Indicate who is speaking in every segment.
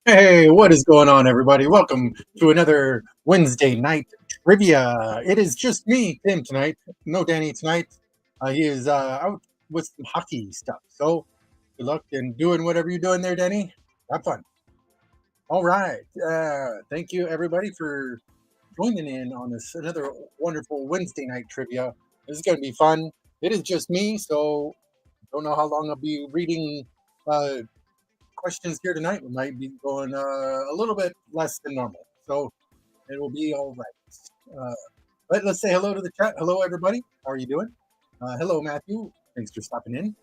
Speaker 1: Hey, what is going on, everybody? Welcome to another Wednesday night trivia. It is just me, Tim, tonight. No Danny tonight. He is out with some hockey stuff. So good luck in doing whatever you're doing there, Danny. Have fun. All right. Thank you, everybody, for joining in on this another wonderful Wednesday night trivia. This is going to be fun. It is just me, so don't know how long I'll be reading uh, questions here tonight. We might be going a little bit less than normal. So it will be all right. But let's say hello to the chat. Hello, everybody. How are you doing? Hello, Matthew. Thanks for stopping in.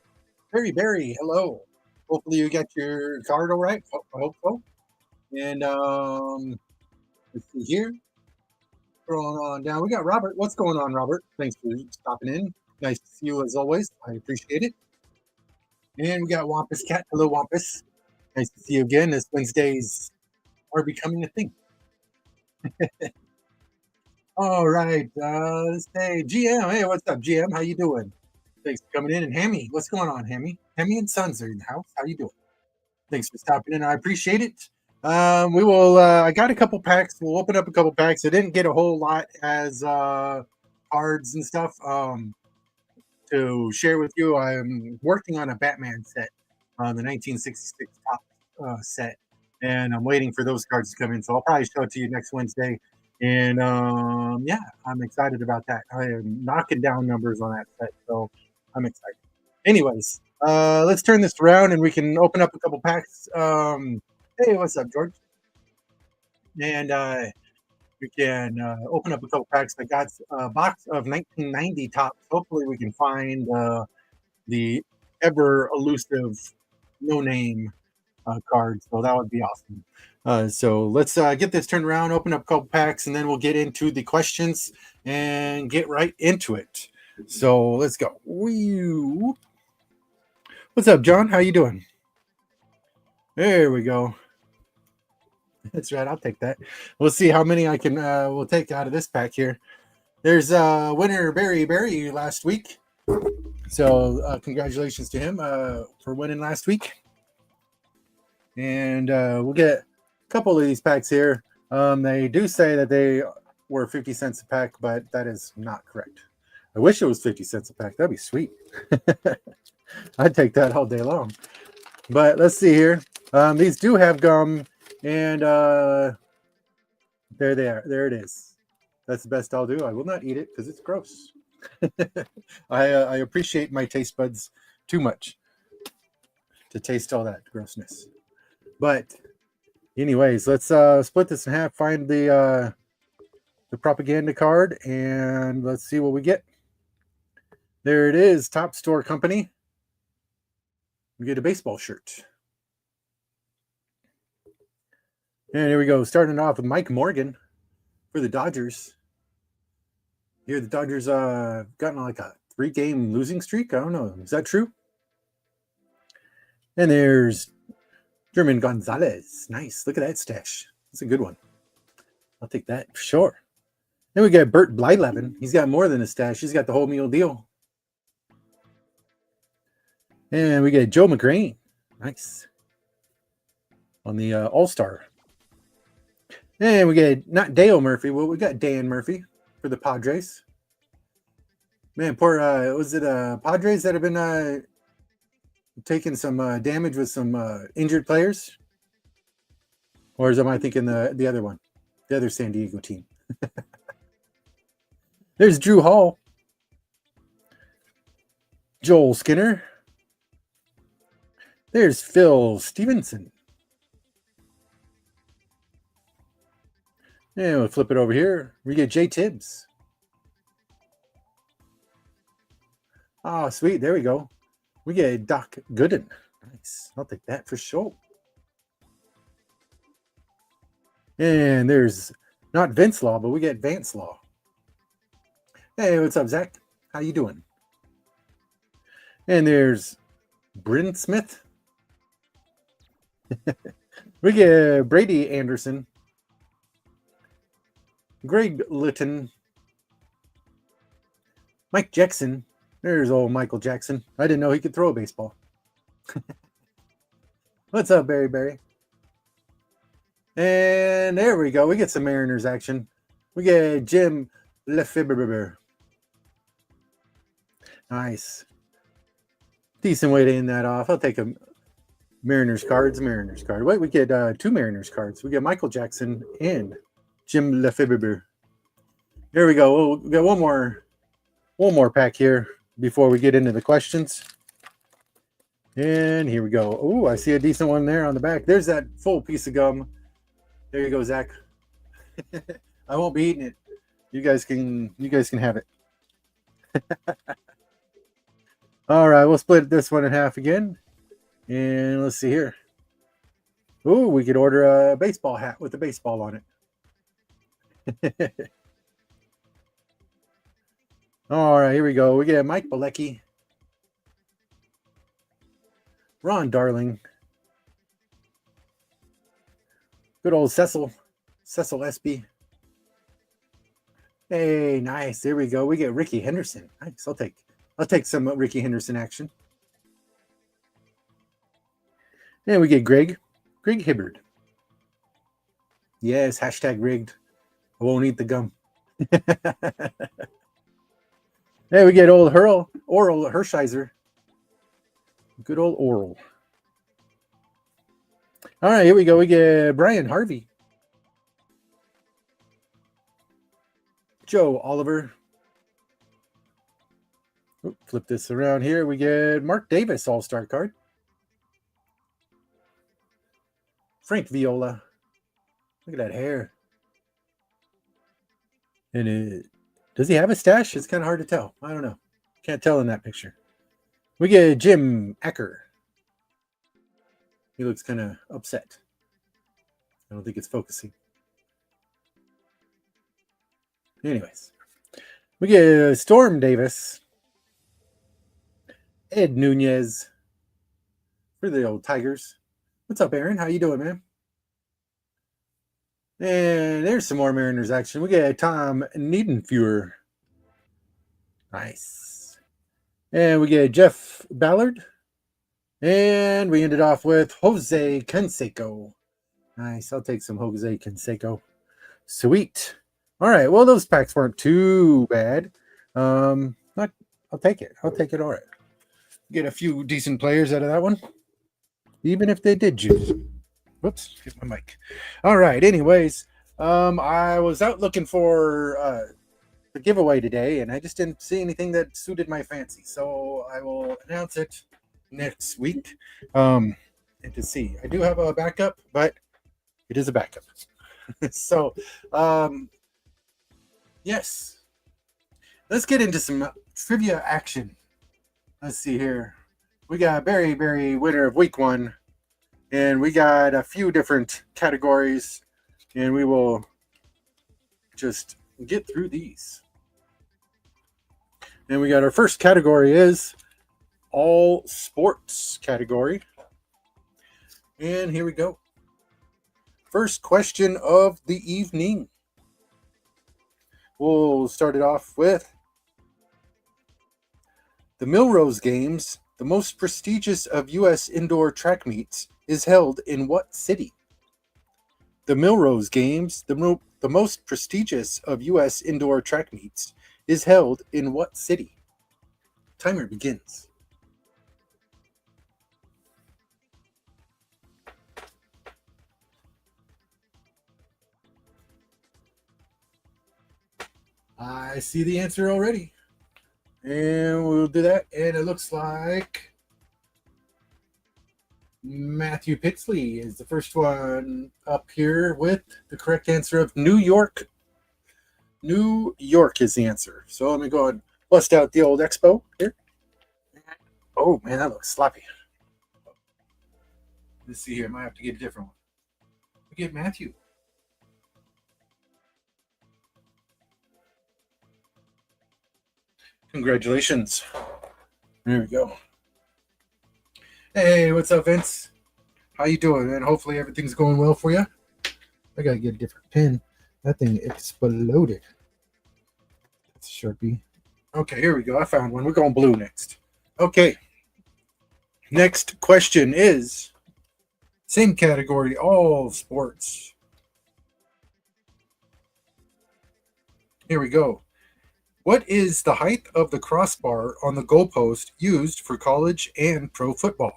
Speaker 1: Barry, hello. Hopefully you got your card all right. I hope so. And let's see here. Going on down. We got Robert. What's going on, Robert? Thanks for stopping in. Nice to see you as always. I appreciate it. And we got Wampus Cat. Hello, Wampus. Nice to see you again. As Wednesdays are becoming a thing. All right. Let's say GM. Hey, what's up, GM? How you doing? Thanks for coming in. And Hammy, what's going on, Hammy? Hammy and Sons are in the house. How you doing? Thanks for stopping in. I appreciate it. We will. I got a couple packs. We'll open up a couple packs. I didn't get a whole lot as cards and stuff to share with you. I'm working on a Batman set, the 1966 top set, and I'm waiting for those cards to come in. So I'll probably show it to you next Wednesday. And yeah, I'm excited about that. I am knocking down numbers on that set, so I'm excited. Anyways, let's turn this around and we can open up a couple packs. Hey, what's up, George? And we can open up a couple packs. I got a box of 1990 tops. Hopefully, we can find the ever elusive no name card. So that would be awesome. So let's get this turned around, open up a couple packs, and then we'll get into the questions and get right into it. So let's go. What's up, John? How you doing? There we go. That's right. I'll take that. We'll see how many I can. We'll take out of this pack here. There's winner Barry last week. So congratulations to him for winning last week. And we'll get a couple of these packs here. They do say that they were 50 cents a pack, but that is not correct. I wish it was 50 cents a pack. That'd be sweet. I'd take that all day long. But let's see here. These do have gum, and there they are. There it is. That's the best I'll do. I will not eat it because it's gross. I appreciate my taste buds too much to taste all that grossness. But anyways, let's split this in half, find the propaganda card, and let's see what we get. There it is, Top Store Company. We get a baseball shirt. And here we go, starting off with Mike Morgan for the Dodgers. Here, the Dodgers gotten like a 3-game losing streak. I don't know. Is that true? And there's German Gonzalez. Nice. Look at that stash. That's a good one. I'll take that for sure. Then we got Bert Blyleven. He's got more than a stash. He's got the whole meal deal. And we got Joe McGrain. Nice. On the All-Star. And we got not Dale Murphy. Well, we got Dan Murphy for the Padres. Man, poor was it Padres that have been taking some damage with some injured players? Or am I thinking the other one? The other San Diego team. There's Drew Hall. Joel Skinner. There's Phil Stevenson. And we'll flip it over here. We get Jay Tibbs. Oh, sweet. There we go. We get Doc Gooden. Nice. I'll take that for sure. And there's not Vince Law, but we get Vance Law. Hey, what's up, Zach? How you doing? And there's Bryn Smith. We get Brady Anderson. Greg Litton. Mike Jackson. There's old Michael Jackson. I didn't know he could throw a baseball. What's up, Barry? And there we go. We get some Mariners action. We get Jim Lefebvre. Nice. Decent way to end that off. I'll take a Mariners cards. Wait, we get 2 Mariners cards. We get Michael Jackson and Jim Lefebvre. There we go. We got one more pack here before we get into the questions. And here we go. Oh, I see a decent one there on the back. There's that full piece of gum. There you go, Zach. I won't be eating it. You guys can have it. All right, we'll split this one in half again. And let's see here. Ooh, we could order a baseball hat with a baseball on it. All right, here we go. We get Mike Bilecki, Ron Darling, good old Cecil Espy. Hey, nice. There we go. We get Ricky Henderson. Nice. I'll take some Ricky Henderson action. And we get Greg Hibbard. Yes, hashtag rigged. I won't eat the gum. Hey, we get old Oral Hershiser. Good old Oral. All right, here we go. We get Brian Harvey. Joe Oliver. Flip this around here. We get Mark Davis All-Star card. Frank Viola. Look at that hair. And does he have a stash? It's kind of hard to tell. I don't know. Can't tell in that picture. We get Jim Acker. He looks kind of upset. I don't think it's focusing. Anyways. We get Storm Davis. Ed Nunez. For the old Tigers. What's up, Aaron? How you doing, man? And there's some more Mariners action. We get Tom Niedenfuer. Nice. And we get Jeff Ballard. And we ended off with Jose Canseco. Nice. I'll take some Jose Canseco. Sweet. All right. Well, those packs weren't too bad. I'll take it. All right. Get a few decent players out of that one. Even if they did juice. Whoops, hit my mic. All right, anyways, I was out looking for the giveaway today, and I just didn't see anything that suited my fancy. So I will announce it next week. And to see, I do have a backup, but it is a backup. So, yes. Let's get into some trivia action. Let's see here. We got Barry winner of week 1. And we got a few different categories. And we will just get through these. And we got our first category is all sports category. And here we go. First question of the evening. We'll start it off with the Milrose Games, the most prestigious of U.S. indoor track meets, is held in what city? The Milrose Games, the most prestigious of U.S. indoor track meets, is held in what city? Timer begins. I see the answer already. And we'll do that. And it looks like Matthew Pitsley is the first one up here with the correct answer of New York. New York is the answer. So let me go and bust out the old Expo here. Oh, man, that looks sloppy. Let's see here. I might have to get a different one. We get Matthew. Congratulations. There we go. Hey, what's up, Vince? How you doing, man? Hopefully everything's going well for you. I gotta get a different pen. That thing exploded. That's a Sharpie. Okay, here we go. I found one. We're going blue next. Okay. Next question is same category, all sports. Here we go. What is the height of the crossbar on the goalpost used for college and pro football?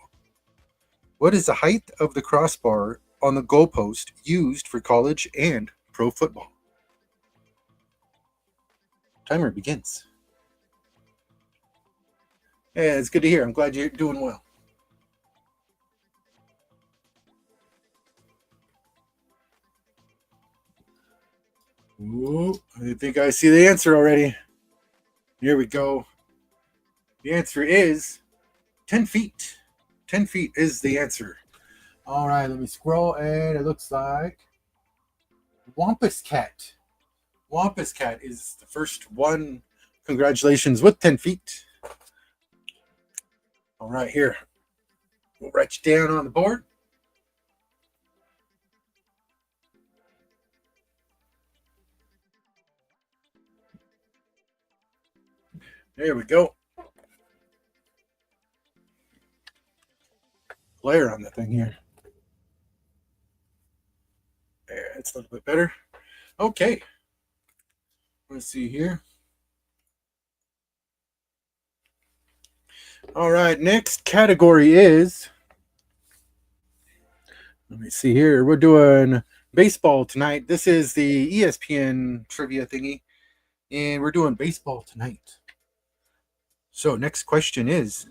Speaker 1: What is the height of the crossbar on the goalpost used for college and pro football? Timer begins. Yeah, it's good to hear. I'm glad you're doing well. Ooh, I think I see the answer already. Here we go. The answer is 10 feet. 10 feet is the answer. All right, let me scroll, and it looks like Wampus Cat. Wampus Cat is the first one. Congratulations with 10 feet. All right, here. We'll write you down on the board. There we go. Glare on the thing here. There, it's a little bit better. Okay. Let's see here. All right, next category is, let me see here. We're doing baseball tonight. This is the ESPN trivia thingy, and we're doing baseball tonight. So, next question is,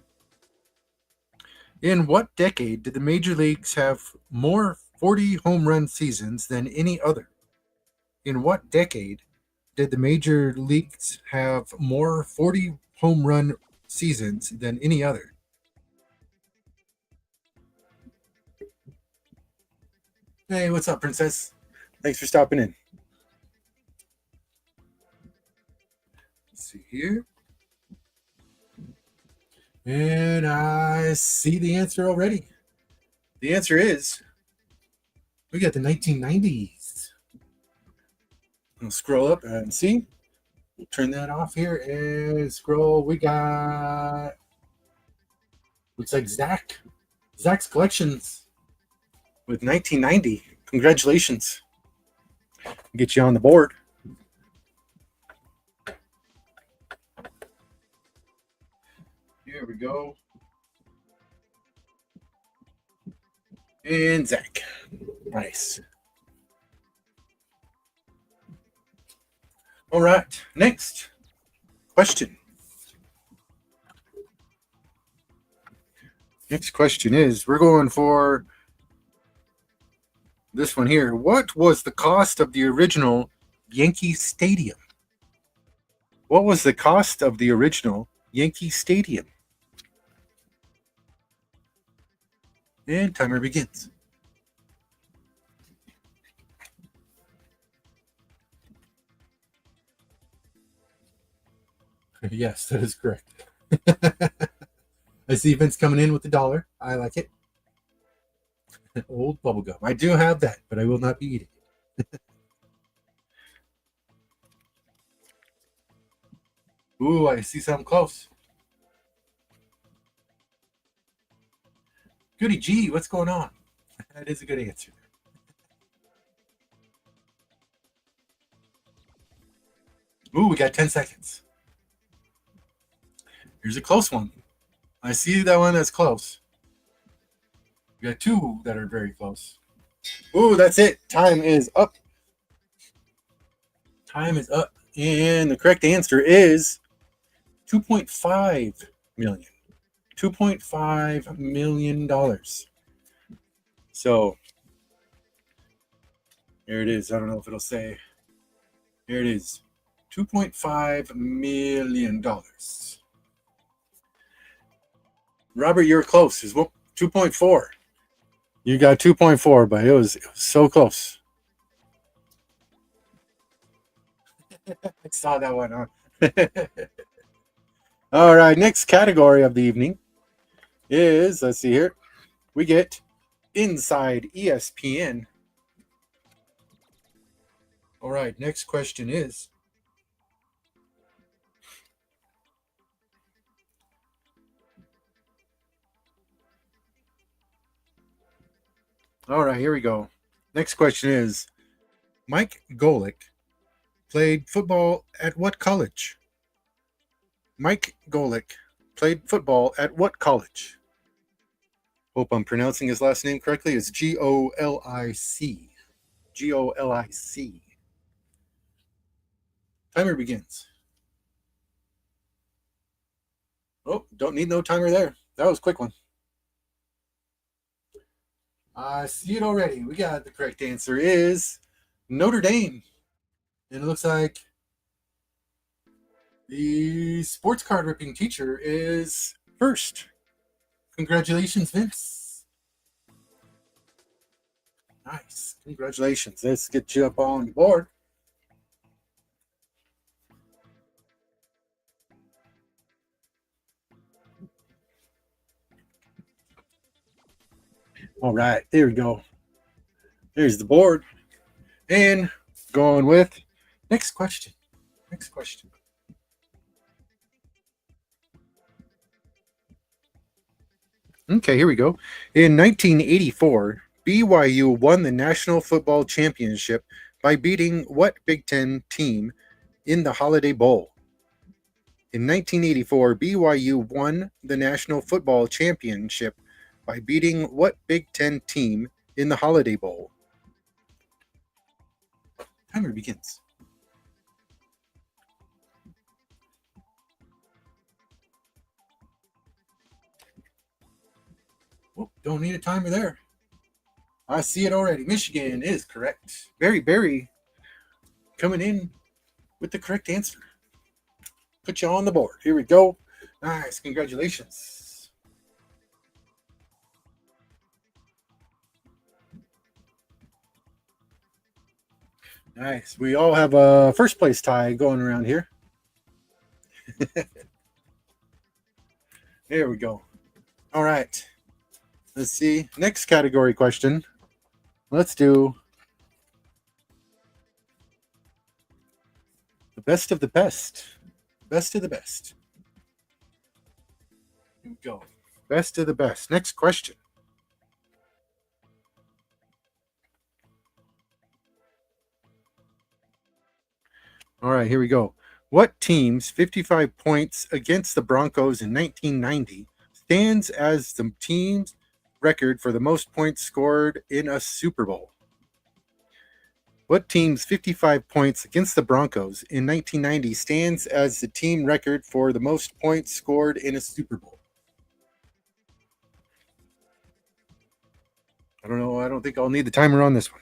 Speaker 1: in what decade did the major leagues have more 40 home run seasons than any other? In what decade did the major leagues have more 40 home run seasons than any other? Hey, what's up, Princess? Thanks for stopping in. Let's see here. And I see the answer already. The answer is we got the 1990s. I'll scroll up and see. We'll turn that off here and scroll. We got, looks like Zach's collections with 1990. Congratulations. Get you on the board. Here we go. And Zach. Nice. All right. Next question. Next question is, we're going for this one here. What was the cost of the original Yankee Stadium? What was the cost of the original Yankee Stadium? And timer begins. Yes, that is correct. I see Vince coming in with the $1. I like it. Old bubblegum. I do have that, but I will not be eating it. Ooh, I see something close. Goody G, what's going on? That is a good answer. Ooh, we got 10 seconds. Here's a close one. I see that one that's close. We got two that are very close. Ooh, that's it. Time is up. Time is up. And the correct answer is 2.5 million. $2.5 million. So here it is. I don't know if it'll say. Here it is. $2.5 million. Robert, you're close. It's 2.4. You got 2.4, but it was so close. I saw that one, huh? All right, next category of the evening is, let's see here, we get Inside ESPN. All right, next question is, all right, here we go. Next question is, Mike Golick played football at what college? Mike Golick played football at what college? Hope I'm pronouncing his last name correctly. It's Golic. Golic. Timer begins. Oh, don't need no timer there. That was a quick one. I see it already. We got the correct answer is Notre Dame. And it looks like the sports card ripping teacher is first. Congratulations, Vince. Nice. Congratulations. Let's get you up on the board. All right. There we go. There's the board. And going with next question. Next question. Okay, here we go. In 1984, BYU won the National Football Championship by beating what Big Ten team in the Holiday Bowl? In 1984, BYU won the National Football Championship by beating what Big Ten team in the Holiday Bowl? Timer begins. Oh, don't need a timer there. I see it already. Michigan is correct. Berry coming in with the correct answer. Put you on the board. Here we go. Nice. Congratulations. Nice. We all have a first place tie going around here. There we go. All right. Let's see. Next category question. Let's do the best of the best. Best of the best. Here we go. Best of the best. Next question. All right, here we go. What team's 55 points against the Broncos in 1990 stands as the team's record for the most points scored in a Super Bowl? What team's 55 points against the Broncos in 1990 stands as the team record for the most points scored in a Super Bowl? I don't know. I don't think I'll need the timer on this one.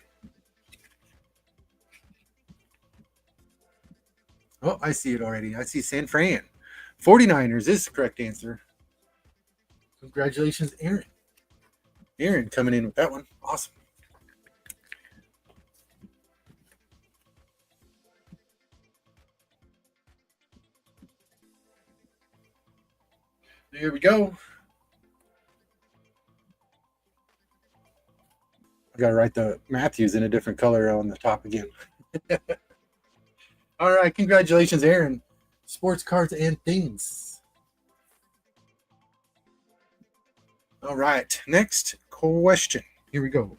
Speaker 1: Oh, I see it already. I see San Fran. 49ers is the correct answer. Congratulations, Aaron. Aaron coming in with that one. Awesome. There we go. I got to write the Matthews in a different color on the top again. All right. Congratulations, Aaron. Sports cards and things. All right. Next question. Here we go.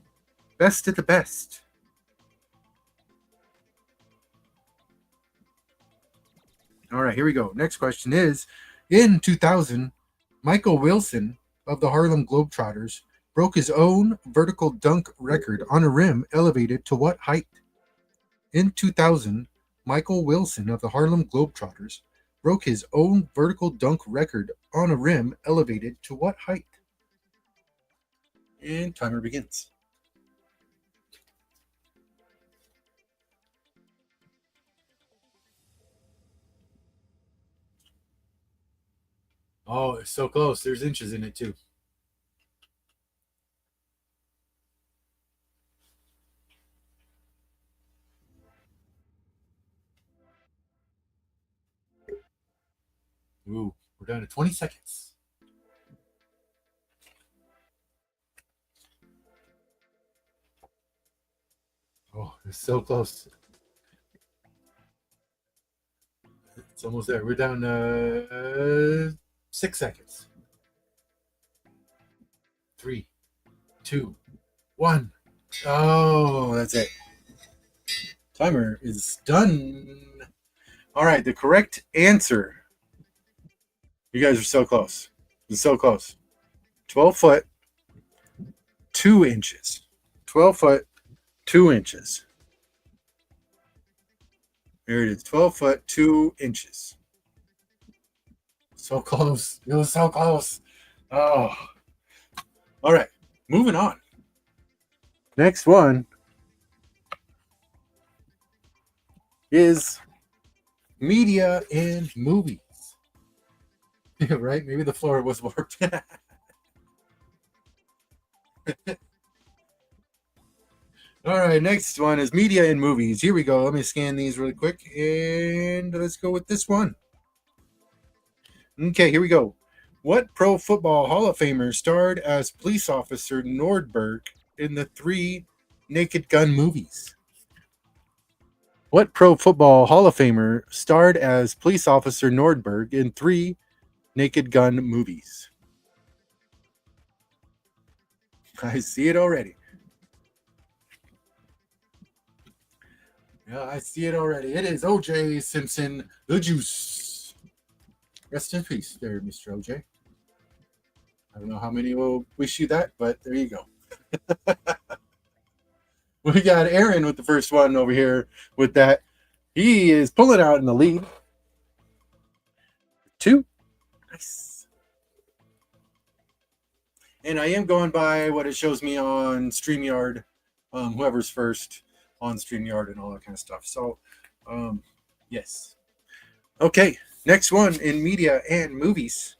Speaker 1: Best of the best. All right. Here we go. Next question is in 2000, Michael Wilson of the Harlem Globetrotters broke his own vertical dunk record on a rim elevated to what height? In 2000, Michael Wilson of the Harlem Globetrotters broke his own vertical dunk record on a rim elevated to what height? And timer begins. Oh, it's so close. There's inches in it too. Ooh, we're down to 20 seconds. Oh, it's so close. It's almost there. We're down to 6 seconds. 3, 2, 1. Oh, that's it. Timer is done. All right, the correct answer. You guys are so close. You're so close. 12 foot, 2 inches. 12 foot, 2 inches. There it is. 12 foot, 2 inches. So close. It was so close. Oh. All right. Moving on. Next one is media and movies. Right? Maybe the floor was warped. All right, next one is media and movies. Here we go. Let me scan these really quick, and let's go with this one. Okay, here we go. What Pro Football Hall of Famer starred as police officer Nordberg in the 3 Naked Gun movies? What Pro Football Hall of Famer starred as police officer Nordberg in 3 Naked Gun movies? I see it already. Yeah, I see it already. It is O.J. Simpson, the Juice. Rest in peace there, Mr. O.J. I don't know how many will wish you that, but there you go. We got Aaron with the first one over here with that. He is pulling out in the lead. 2. Nice. And I am going by what it shows me on StreamYard, whoever's first on StreamYard and all that kind of stuff. So, yes. Okay, next one in media and movies.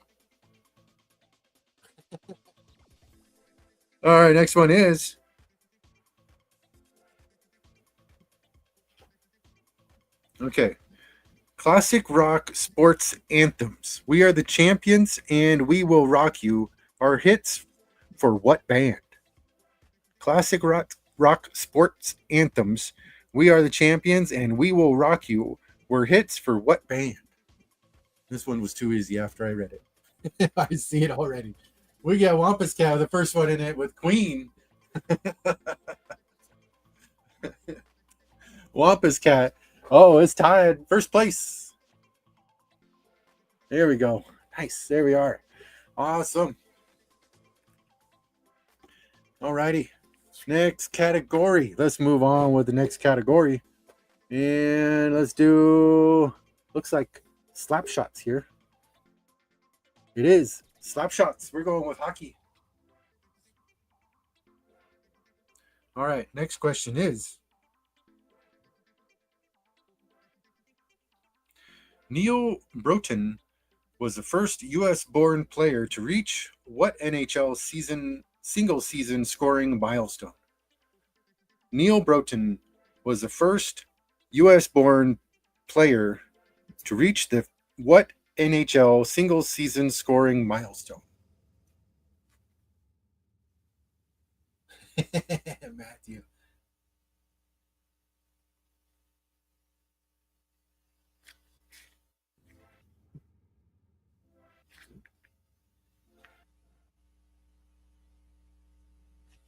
Speaker 1: All right, next one is okay. Classic rock sports anthems. We Are the Champions and We Will Rock You are hits for what band? Classic rock sports anthems. We Are the Champions and We Will Rock You were hits for what band? This one was too easy after I read it. I see it already. We got Wampus Cow, the first one in it with Queen. Wampus Cat. Oh, it's tied. First place. There we go. Nice. There we are. Awesome. Alrighty. Next category. Let's move on with the next category. And let's do, looks like slap shots here. It is. Slap shots. We're going with hockey. All right. Next question is Neil Broughton was the first U.S.-born player to reach what NHL single season scoring milestone? Neil Broughton was the first U.S.-born player to reach the what NHL single season scoring milestone? Matthew.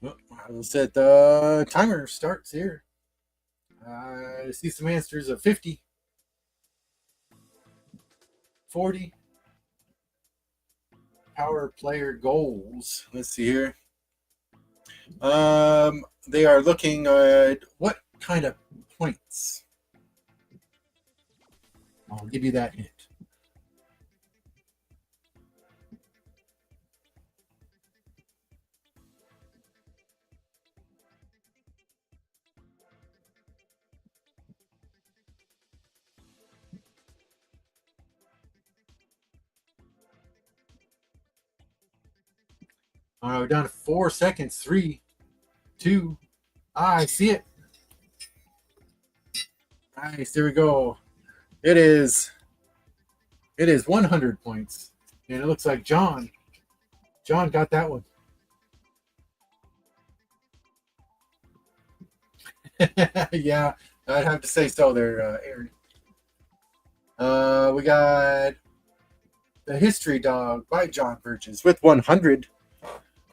Speaker 1: Well, I'll set the timer starts here. I see some answers of 50, 40, power player goals. Let's see here. They are looking at what kind of points. I'll give you that hint. All right, we're down to 4 seconds. 3, 2. I see it. Nice. There we go. It is 100 points. And it looks like John got that one. Yeah, I'd have to say so there, Aaron. We got The History Dog by John Burgess with 100.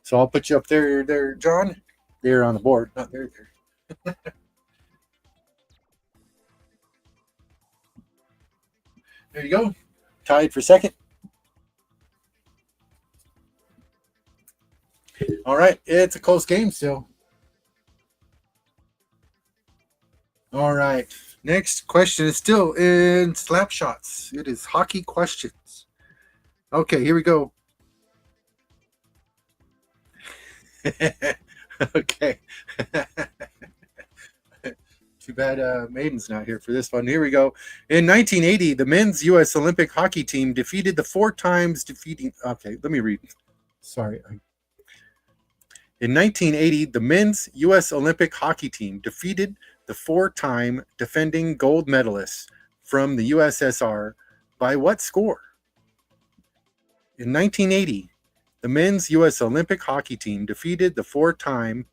Speaker 1: So I'll put you up there, John. There on the board, not there. There you go. Tied for second. All right. It's a close game still. All right. Next question is still in slap shots. It is hockey questions. Okay, here we go. Okay. Too bad Maiden's not here for this one. Here we go. In 1980, the men's U.S. Olympic hockey team defeated the four times defeating. Okay, let me read. Sorry. In 1980, the men's U.S. Olympic hockey team defeated the four-time defending gold medalists from the USSR by what score? In 1980, the men's U.S. Olympic hockey team defeated the four-time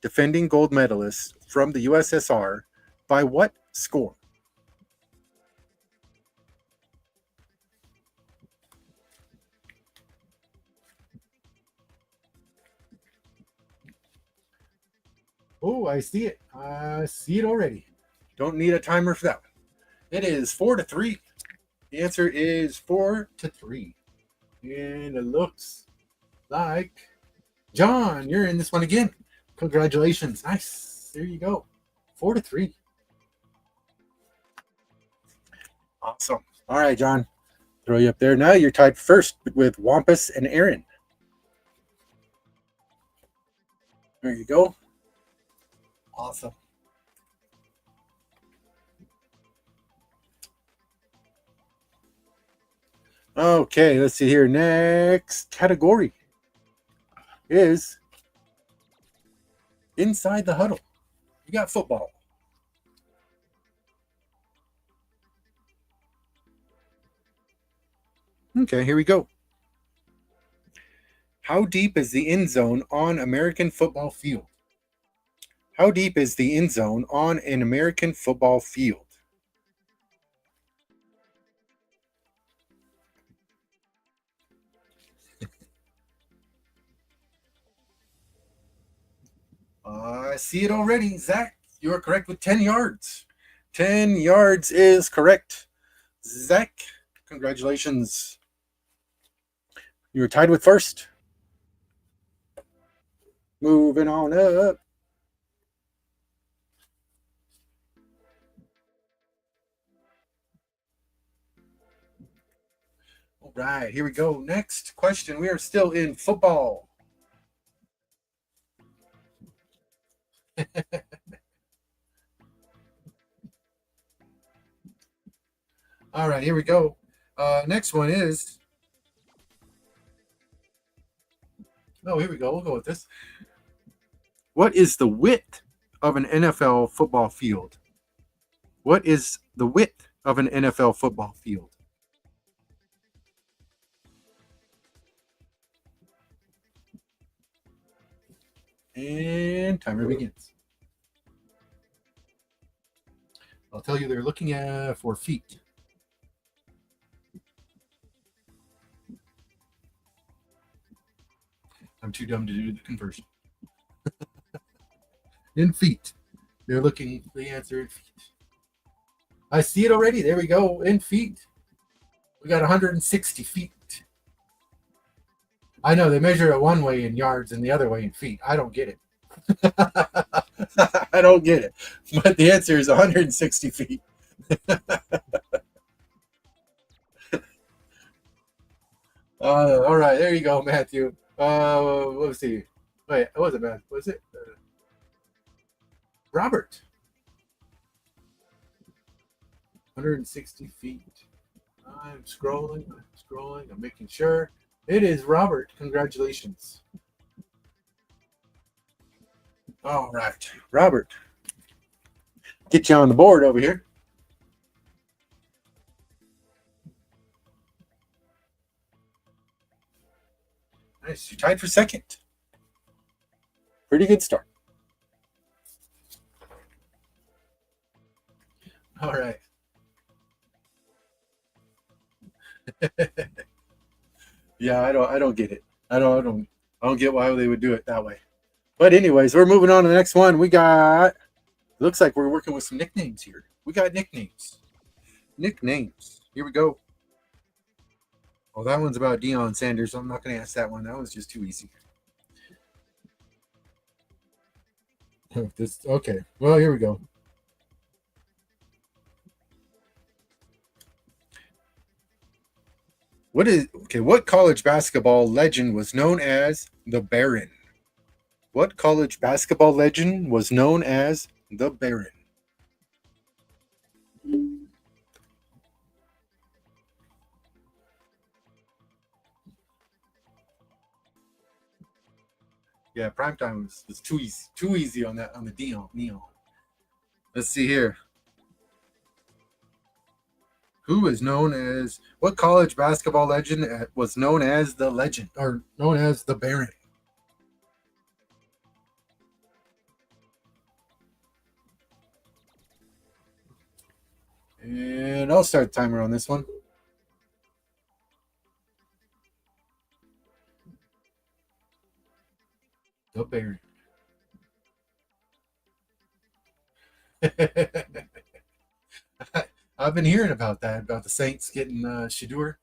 Speaker 1: defending gold medalists from the USSR by what score? Oh, I see it. I see it already. Don't need a timer for that one. It is 4-3. The answer is 4-3. And it looks like John, you're in this one again. Congratulations. Nice. There you go. 4-3. Awesome. All right, John. Throw you up there. Now you're tied first with Wampus and Aaron. There you go. Awesome. Okay, let's see here. Next category is inside the huddle. You got football. Okay, here we go. How deep is the end zone on American football field? How deep is the end zone on an American football field? I see it already. Zach, you are correct with 10 yards. 10 yards is correct. Zach, congratulations. You were tied with first. Moving on up. All right, here we go. Next question. We are still in football. All right, here we go. Next one is. Oh, here we go. We'll go with this. What is the width of an NFL football field? What is the width of an NFL football field? And timer begins. I'll tell you they're looking at 4 feet. I'm too dumb to do the conversion. In feet. They're looking the answer in feet. I see it already. There we go. In feet. We got 160 feet. I know they measure it one way in yards and the other way in feet. I don't get it. I don't get it. But the answer is 160 feet. All right, there you go, Matthew. Let's see. Wait, it wasn't Matthew. Was it? Robert. 160 feet. I'm scrolling. I'm making sure. It is Robert. Congratulations. All right. Robert. Get you on the board over here. Nice. You're tied for second. Pretty good start. All right. Yeah, I don't get it. I don't get why they would do it that way. But anyways, we're moving on to the next one. We got looks like we're working with some nicknames here. We got nicknames. Nicknames. Here we go. Oh, that one's about Deion Sanders. I'm not going to ask that one. That one's just too easy. This okay. Well, here we go. What college basketball legend was known as the Baron? What college basketball legend was known as the Baron? Yeah, primetime was too easy on that on the Neon. Let's see here. Who is known as what college basketball legend was known as the legend or known as the Baron? And I'll start the timer on this one. The Baron. I've been hearing about that, about the Saints getting Shadur.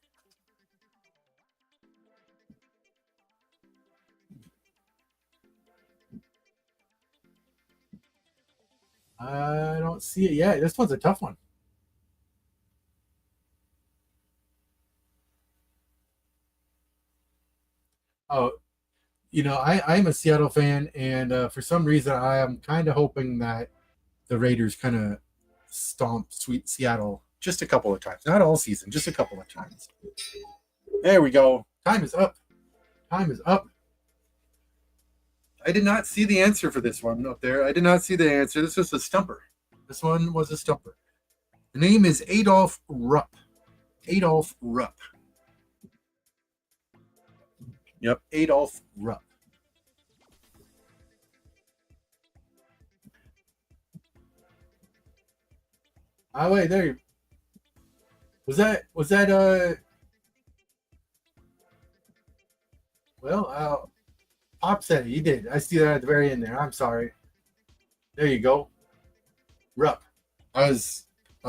Speaker 1: I don't see it yet. This one's a tough one. Oh, I'm a Seattle fan, and for some reason, I am kind of hoping that the Raiders kind of stomp sweet Seattle just a couple of times. Not all season, just a couple of times. There we go. Time is up. Time is up. I did not see the answer for this one up there. I did not see the answer. This was a stumper. This one was a stumper. The name is Adolf Rupp. Adolf Rupp. Yep, Adolf Rupp. Oh wait, there. Was that well, Pop said it. You did. I see that at the very end there. I'm sorry. There you go. Rupp. I was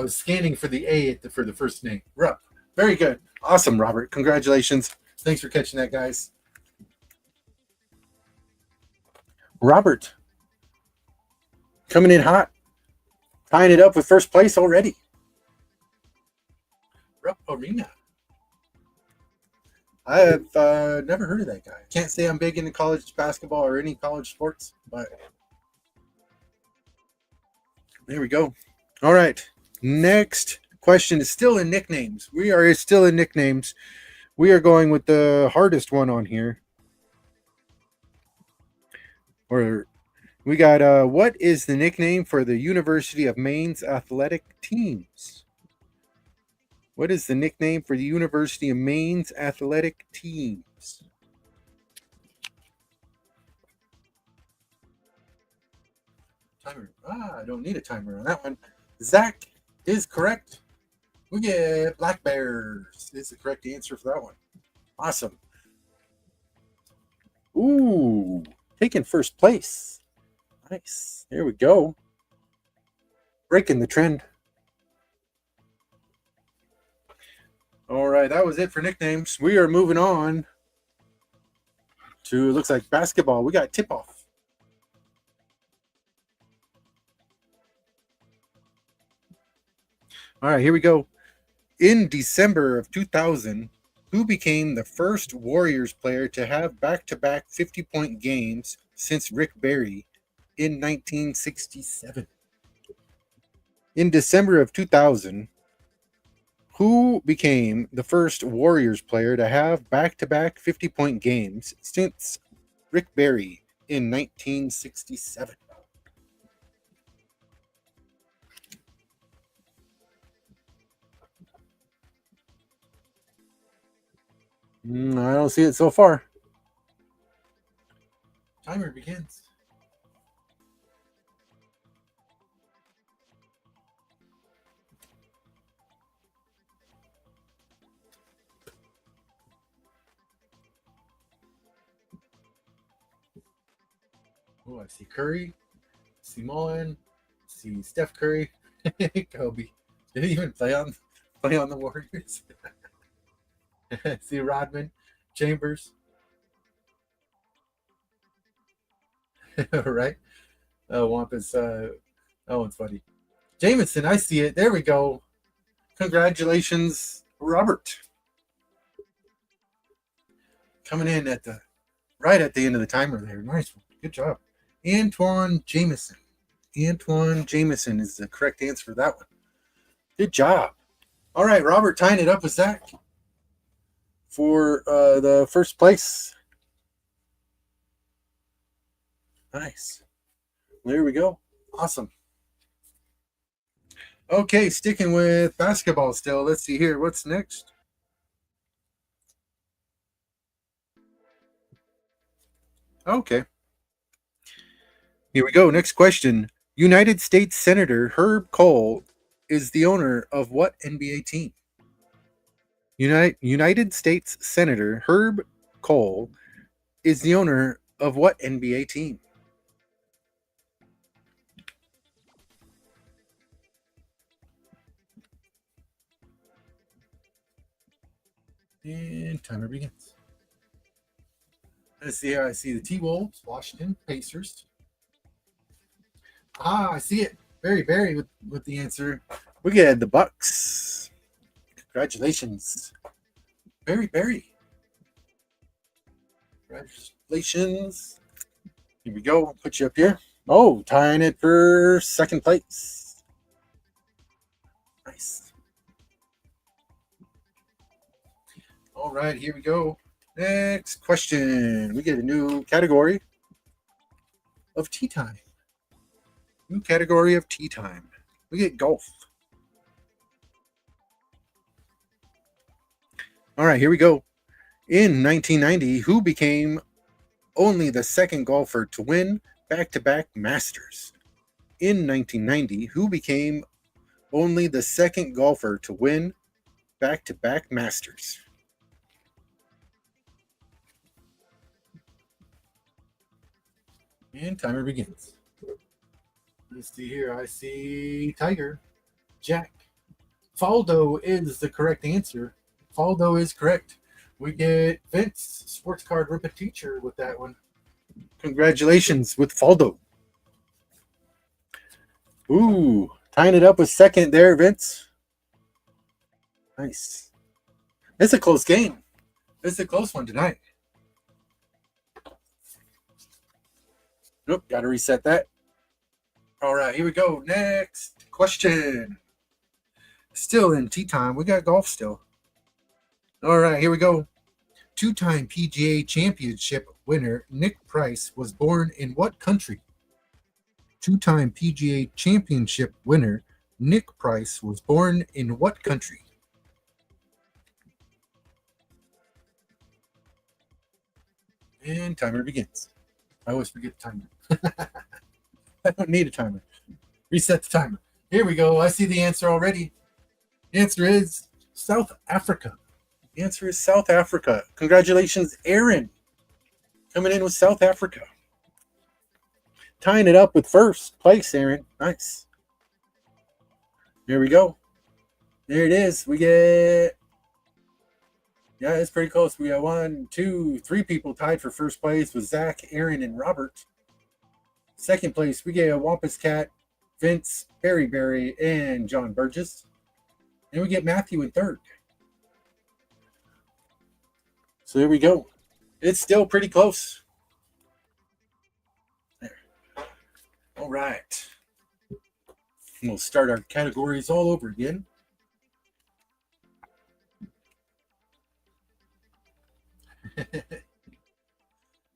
Speaker 1: scanning for the A for the first name. Rupp. Very good. Awesome, Robert. Congratulations. Thanks for catching that, guys. Robert coming in hot, tying it up with first place already. Rupp Arena. I have never heard of that guy. Can't say I'm big into college basketball or any college sports, but there we go. All right. Next question is still in nicknames. We are still in nicknames. We are going with the hardest one on here. Or we got what is the nickname for the University of Maine's athletic teams? What is the nickname for the University of Maine's athletic teams? Timer. I don't need a timer on that one. Zach is correct. We get Black Bears is the correct answer for that one. Awesome. Ooh, taking first place. Nice. There we go. Breaking the trend. All right, that was it for nicknames. We are moving on to, it looks like basketball. We got tip off. All right, here we go. In December of 2000, who became the first Warriors player to have back-to-back 50-point games since Rick Barry in 1967? In December of 2000, who became the first Warriors player to have back-to-back 50-point games since Rick Barry in 1967? I don't see it so far. Timer begins. Oh, I see Curry, see Mullen, see Steph Curry, Kobe. Did he even play on the Warriors? See Rodman, Chambers, right? Oh, Wampus. That one's funny. Jameson, I see it. There we go. Congratulations, Robert. Coming in at the right at the end of the timer there. Nice one. Good job. Antoine Jameson. Antoine Jameson is the correct answer for that one. Good job. All right, Robert, tying it up with Zach for the first place. Nice. There we go. Awesome. Okay, sticking with basketball still. Let's see here. What's next? Okay. Here we go. Next question. United States Senator Herb Kohl is the owner of what NBA team? United States Senator Herb Kohl is the owner of what NBA team? And timer begins. Let's see here. I see the T-Wolves, Washington, Pacers. I see it. Very with the answer. We get the Bucks. Congratulations. Very. Congratulations. Here we go. I'll put you up here. Oh, tying it for second place. Nice. All right, here we go. Next question. We get a new category of tea time. New category of tea time. We get golf. All right, here we go. In 1990, who became only the second golfer to win back-to-back Masters? In 1990, who became only the second golfer to win back-to-back Masters? And timer begins. Let's see here. I see Tiger, Jack. Faldo is the correct answer. Faldo is correct. We get Vince, sports card rip a teacher with that one. Congratulations with Faldo. Ooh, tying it up with second there, Vince. Nice. It's a close game. It's a close one tonight. Nope, got to reset that. All right, here we go. Next question. Still in tea time. We got golf still. All right, here we go. Two-time PGA Championship winner Nick Price was born in what country? Two-time PGA Championship winner Nick Price was born in what country? And timer begins. I always forget the timer. I don't need a timer. Reset the timer. Here we go. I see the answer already. The answer is South Africa. The answer is South Africa. Congratulations, Aaron. Coming in with South Africa. Tying it up with first place, Aaron. Nice. Here we go. There it is. We get... Yeah, it's pretty close. We got 1, 2, 3 people tied for first place with Zach, Aaron, and Robert. Second place, we get a Wampus Cat, Vince, Berry, and John Burgess. And we get Matthew in third. So there we go. It's still pretty close. There. All right. And we'll start our categories all over again.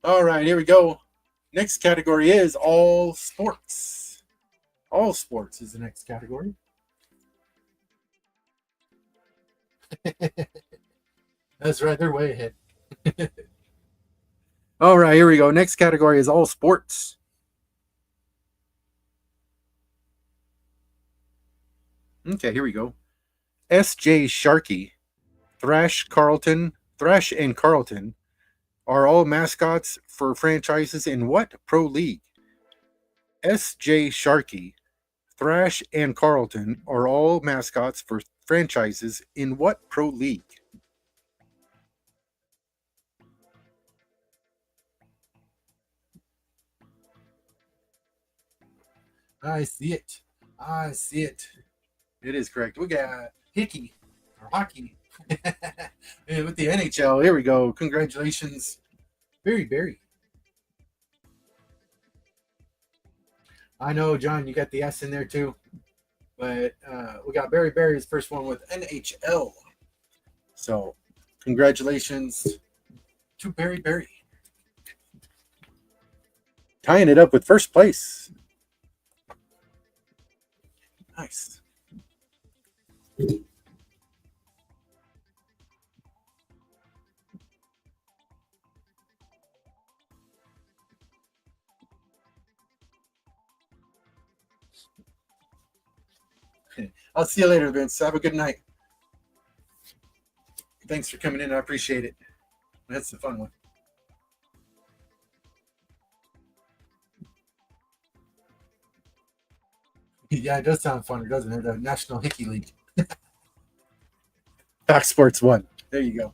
Speaker 1: All right, here we go. Next category is all sports. All sports is the next category. That's right, they're way ahead. All right, here we go. Next category is all sports. Okay, here we go. S.J. Sharkey, Thrash and Carlton are all mascots for franchises in what pro league? S.J. Sharkey, Thrash, and Carlton are all mascots for franchises in what pro league? I see it. I see it. It is correct. We got hickey or hockey and with the NHL. Here we go. Congratulations, Barry. I know, John, you got the S in there too, but we got Barry's first one with NHL. So, congratulations to Barry. Tying it up with first place. Nice. I'll see you later, Vince. Have a good night. Thanks for coming in. I appreciate it. That's the fun one. Yeah, it does sound funny, doesn't it? The National Hickey League. Fox Sports 1. There you go.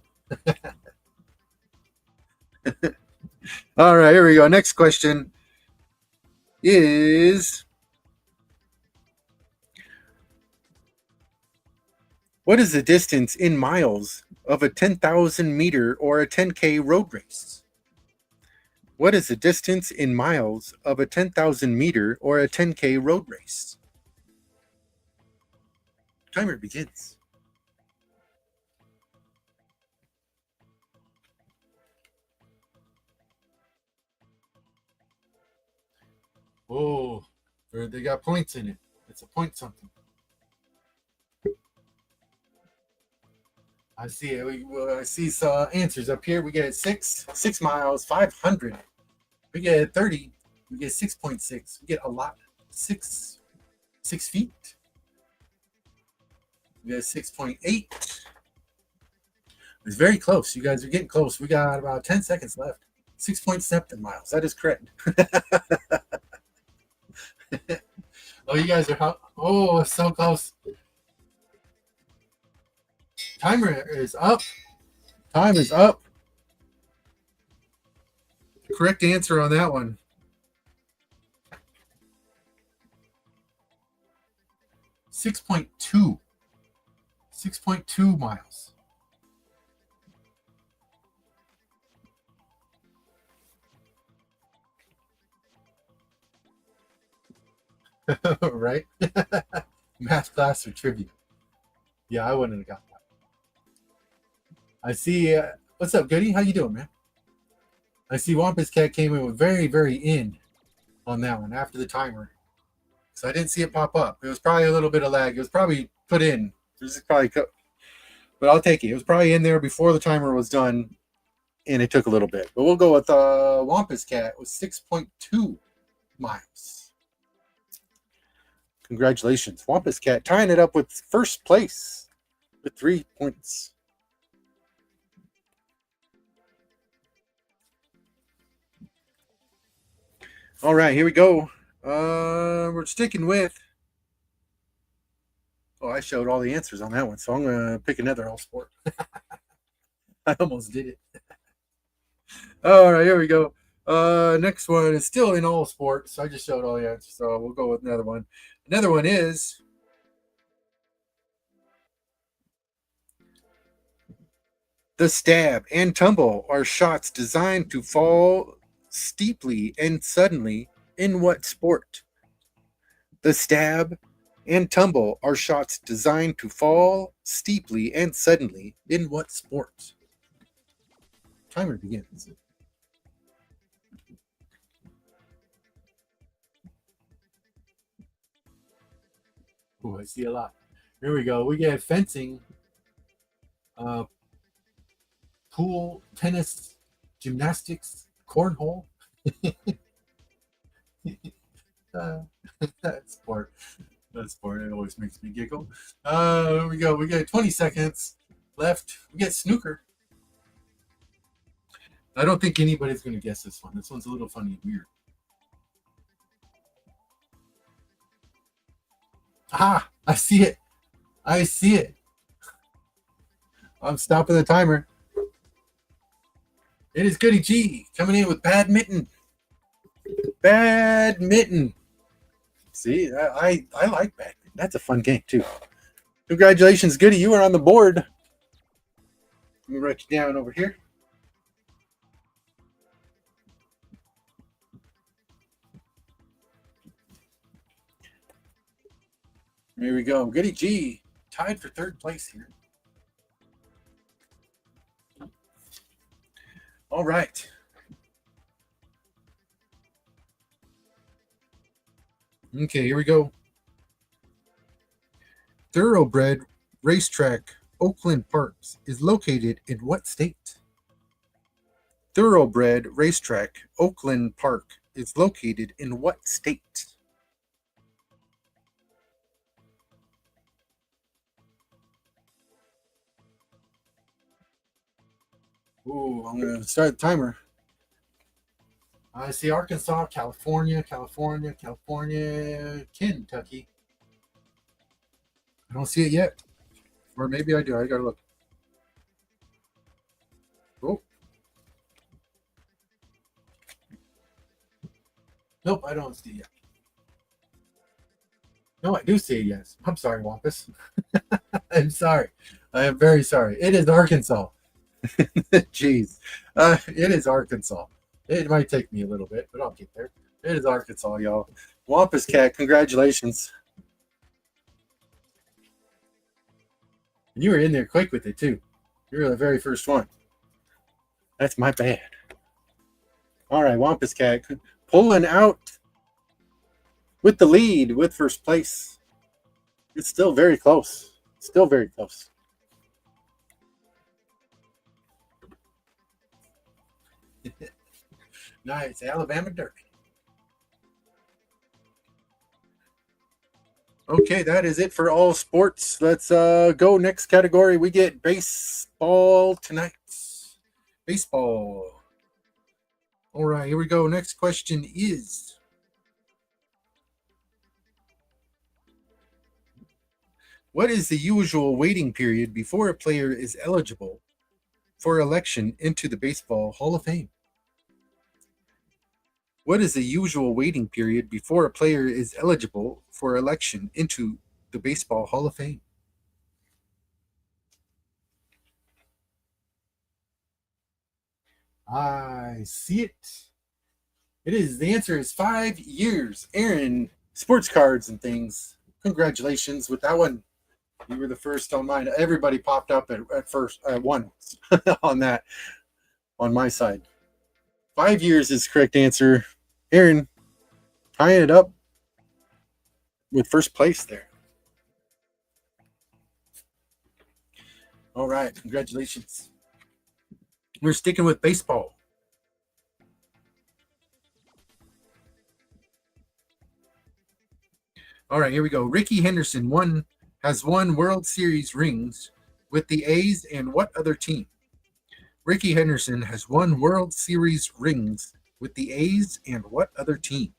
Speaker 1: All right, here we go. Next question is, what is the distance in miles of a 10,000 meter or a 10K road race? What is the distance in miles of a 10,000 meter or a 10K road race? Timer begins. Oh, they got points in it. It's a point something. I see it. I see some answers up here. We get 6 miles, 500. We get 30. We get 6.6. We get a lot. 6 feet. We get 6.8. It's very close. You guys are getting close. We got about 10 seconds left. 6.7 miles. That is correct. Oh, you guys are so close. Timer is up. Time is up. Correct answer on that one. 6.2. 6.2 miles. Right? Math class or trivia. Yeah, I wouldn't have got that. I see. What's up, Goody? How you doing, man? I see Wampus Cat came in with very in on that one after the timer. So I didn't see it pop up. It was probably a little bit of lag. It was probably put in. But I'll take it. It was probably in there before the timer was done, and it took a little bit. But we'll go with Wampus Cat with 6.2 miles. Congratulations, Wampus Cat, tying it up with first place with 3 points. All right, here we go. We're sticking with. Oh, I showed all the answers on that one, so I'm going to pick another all sport. I almost did it. All right, here we go. Next one is still in all sports. I just showed all the answers, so we'll go with another one. Another one is the stab and tumble are shots designed to fall steeply and suddenly in what sport? The stab and tumble are shots designed to fall steeply and suddenly in what sport? Timer begins. Oh, I see a lot. Here we go. We get fencing, pool, tennis, gymnastics, cornhole. That sport. It always makes me giggle. Here we go. We got 20 seconds left. We get snooker. I don't think anybody's going to guess this one. This one's a little funny and weird. Ah, I see it. I'm stopping the timer. It is Goody G coming in with badminton. See, I like badminton. That's a fun game too. Congratulations, Goody. You are on the board. Let me write you down over here. Here we go. Goody G tied for third place here. All right. Okay, here we go. Thoroughbred Racetrack, Oakland Parks, is located in what state? Thoroughbred Racetrack, Oakland Park, is located in what state? Ooh, I'm going to start the timer. I see Arkansas, California, Kentucky. I don't see it yet. Or maybe I do. I got to look. Oh. Nope, I don't see it yet. No, I do see it, yes. I'm sorry, Wampus. I'm sorry. I am very sorry. It is Arkansas. Jeez. It is Arkansas. It might take me a little bit, but I'll get there. It is Arkansas, y'all. Wampus Cat, congratulations. And you were in there quick with it, too. You were the very first one. That's my bad. All right, Wampus Cat pulling out with the lead with first place. It's still very close. Still very close. Nice. Alabama Derby. Okay, that is it for all sports. Let's go next category. We get baseball tonight. Baseball. All right, here we go. Next question is, what is the usual waiting period before a player is eligible for election into the Baseball Hall of Fame? What is the usual waiting period before a player is eligible for election into the Baseball Hall of Fame? I see it. The answer is 5 years. Aaron, sports cards and things. Congratulations with that one. You were the first on mine. Everybody popped up at first at once on that on my side. 5 years is the correct answer. Aaron, tying it up with first place there. All right, congratulations. We're sticking with baseball. All right, here we go. Ricky Henderson has won World Series rings with the A's and what other team? Ricky Henderson has won World Series rings with the A's and what other team?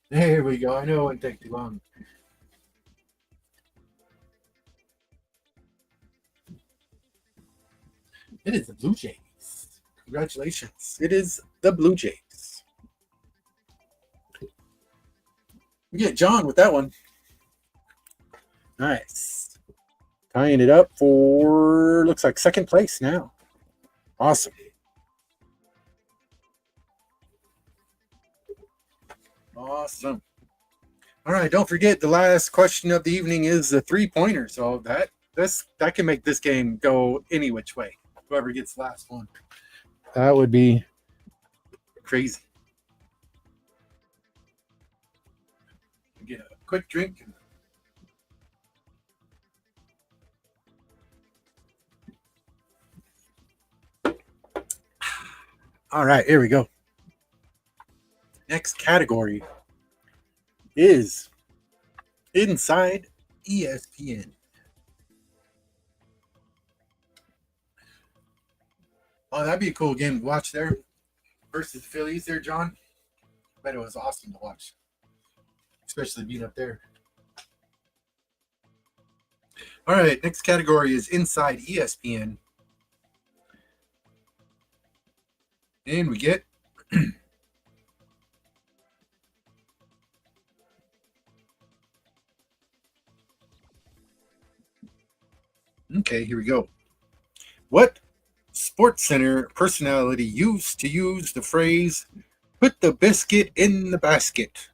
Speaker 1: There we go. I know it wouldn't take too long. It is the Blue Jays. Congratulations. It is the Blue Jays. We get John with that one. Nice. Tying it up for, looks like second place now. Awesome. Awesome. All right, don't forget the last question of the evening is the 3-pointer. So that can make this game go any which way. Whoever gets the last one. That would be crazy. Get a quick drink. All right, here we go. Next category is Inside ESPN. Oh, that'd be a cool game to watch there versus the Phillies there, John. I bet it was awesome to watch, especially being up there. All right, next category is Inside ESPN. And we get okay, here we go. What Sports Center personality used to use the phrase "put the biscuit in the basket"?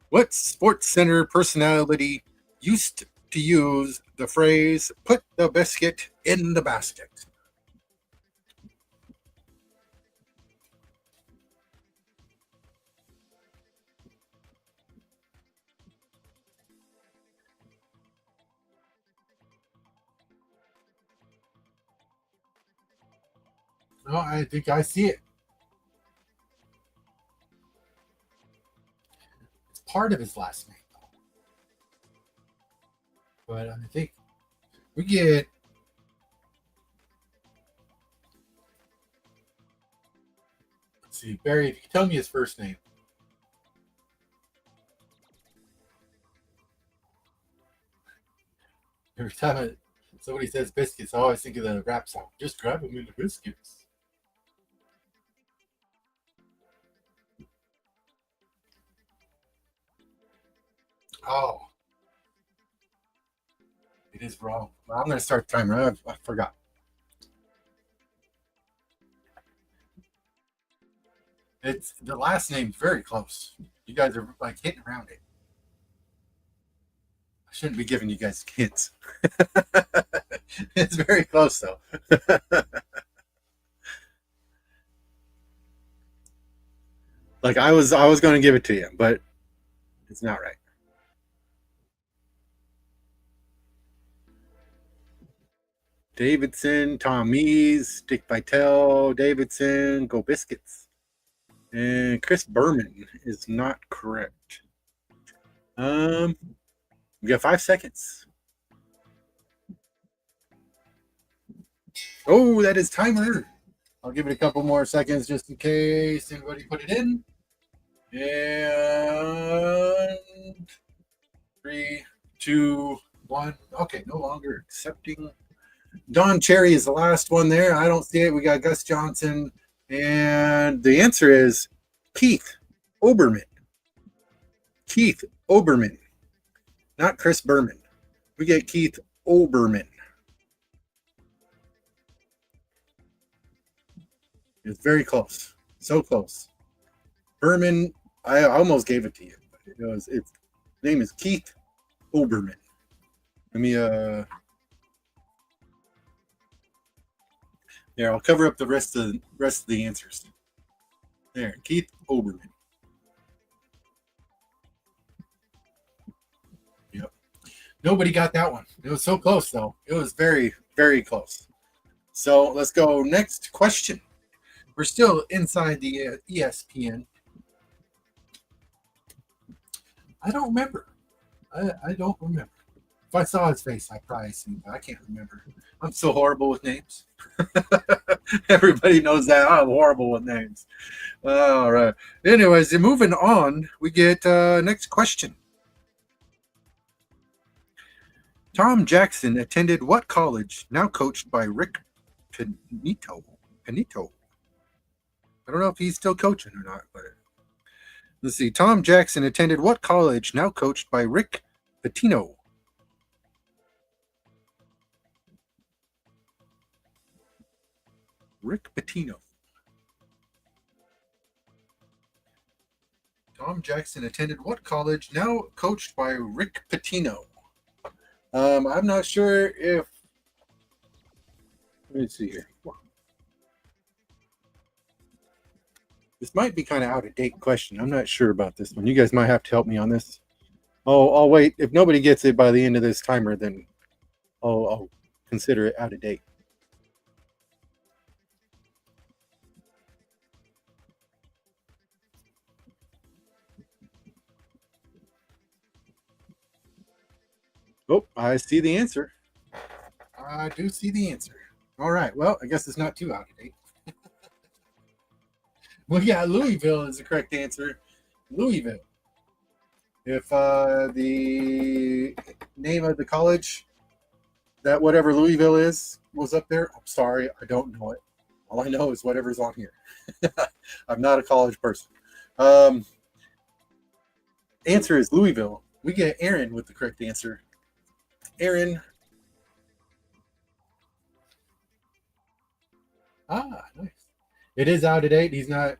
Speaker 1: What Sports Center personality used to use the phrase "put the biscuit in the basket"? Oh, I think I see it. It's part of his last name, though. But I think we get. Let's see, Barry. If you can tell me his first name. Every time somebody says biscuits, I always think of the rap song. Just grab them into biscuits. Oh, it is wrong. Well, I'm going to start the timer. I forgot. It's the last name's very close. You guys are like hitting around it. I shouldn't be giving you guys hints. It's very close though. Like I was going to give it to you, but it's not right. Davidson, Tom Mees, Dick Vitale, Davidson, Go Biscuits. And Chris Berman is not correct. We got 5 seconds. Oh, that is timer. I'll give it a couple more seconds just in case anybody put it in. And 3, 2, 1. Okay, no longer accepting. Don Cherry is the last one there. I don't see it. We got Gus Johnson. And the answer is Keith Oberman. Keith Oberman, not Chris Berman. We get Keith Oberman. It's very close. So close. Berman, I almost gave it to you. Its name is Keith Oberman. Let me there, I'll cover up the rest of the answers. There, Keith Oberman. Yep. Nobody got that one. It was so close though. It was very, very close. So let's go next question. We're still inside the ESPN. I don't remember. I don't remember. If I saw his face, I'd probably see, but I can't remember. I'm so horrible with names. Everybody knows that. I'm horrible with names. All right. Anyways, moving on, we get next question. Tom Jackson attended what college now coached by Rick Panito? Panito. I don't know if he's still coaching or not, but let's see. Tom Jackson attended what college now coached by Rick Pitino? Rick Pitino. Tom Jackson attended what college now coached by Rick Pitino? I'm not sure if. Let me see here. This might be kind of out of date question. I'm not sure about this one. You guys might have to help me on this. Oh, I'll wait. If nobody gets it by the end of this timer, then I'll consider it out of date. Oh, I see the answer. I do see the answer. All right. Well, I guess it's not too out of date. Well, yeah, Louisville is the correct answer. Louisville. If the name of the college that whatever Louisville is was up there, I'm sorry, I don't know it. All I know is whatever's on here. I'm not a college person. Um, answer is Louisville. We get Aaron with the correct answer. Aaron. Nice. It is out of date. He's not.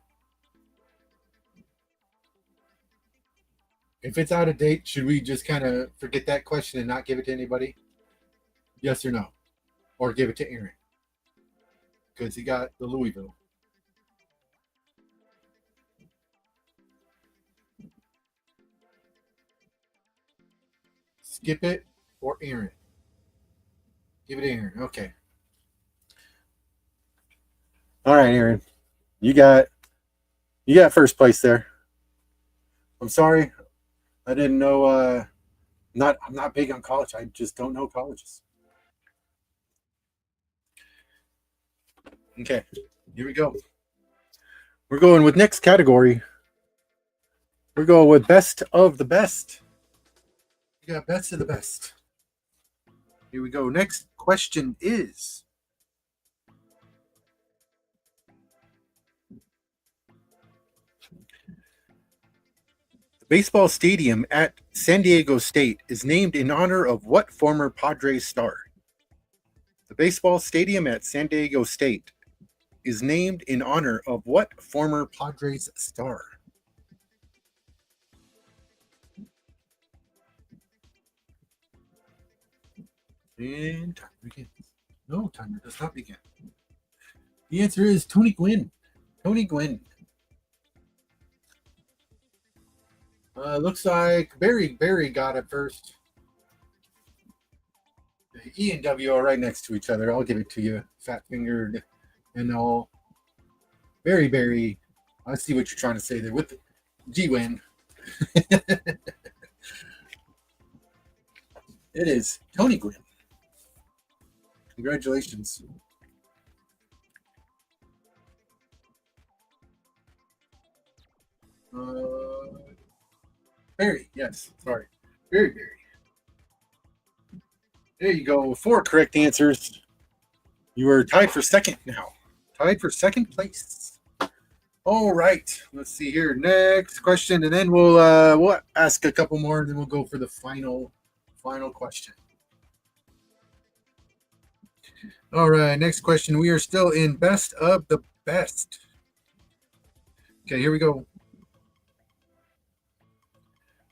Speaker 1: If it's out of date, should we just kind of forget that question and not give it to anybody? Yes or no? Or give it to Aaron? Because he got the Louisville. Skip it or Aaron? Give it to Aaron. Okay. All right, Aaron. You got first place there. I'm sorry. I didn't know I'm not big on college. I just don't know colleges. Okay. Here we go. We're going with next category. We're going with best of the best. We got best of the best. Here we go. Next question is the baseball stadium at San Diego State is named in honor of what former Padres star? The baseball stadium at San Diego State is named in honor of what former Padres star? And time begins. No, timer does not begin. The answer is Tony Gwynn. Tony Gwynn. Looks like Barry got it first. E and W are right next to each other. I'll give it to you, fat fingered and all. Barry. I see what you're trying to say there with the G-Win. It is Tony Gwynn. Congratulations. Barry, yes, sorry. Barry. There you go. 4 correct answers. You are tied for second now. Tied for second place. All right. Let's see here. Next question, and then we'll ask a couple more, and then we'll go for the final question. All right. Next question. We are still in best of the best. Okay, here we go.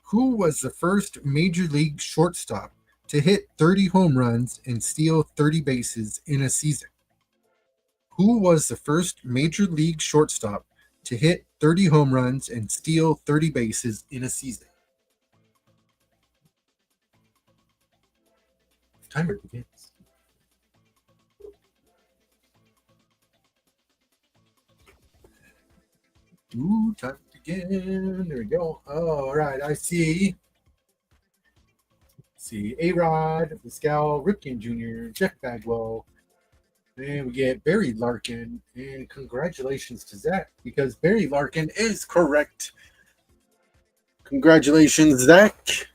Speaker 1: Who was the first major league shortstop to hit 30 home runs and steal 30 bases in a season? Who was the first major league shortstop to hit 30 home runs and steal 30 bases in a season? Timer begins. Ooh, time to begin. There we go. All right, I see. A-Rod, Pascal, Ripken Jr., Jeff Bagwell, and we get Barry Larkin. And congratulations to Zach, because Barry Larkin is correct. Congratulations, Zach.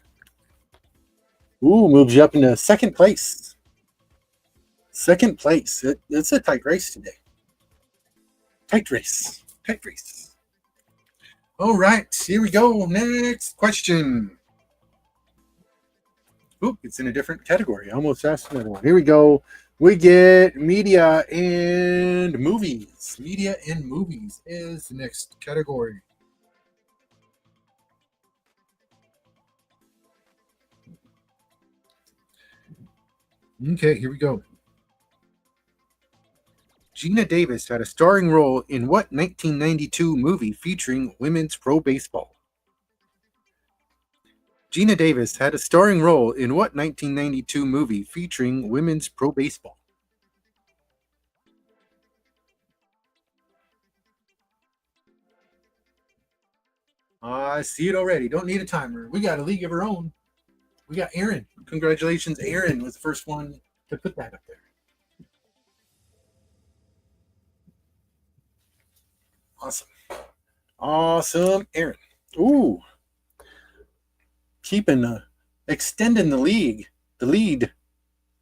Speaker 1: Ooh, moves you up into second place. Second place. It's a tight race today. Tight race. All right, here we go. Next question. Oop, it's in a different category. I almost asked another one. Here we go. We get media and movies. Media and movies is the next category. Okay, here we go. Gina Davis had a starring role in what 1992 movie featuring women's pro baseball? Gina Davis had a starring role in what 1992 movie featuring women's pro baseball? I see it already. Don't need a timer. We got a league of our own. We got Aaron. Congratulations, Aaron was the first one to put that up there. Awesome, Aaron. Ooh. Extending the lead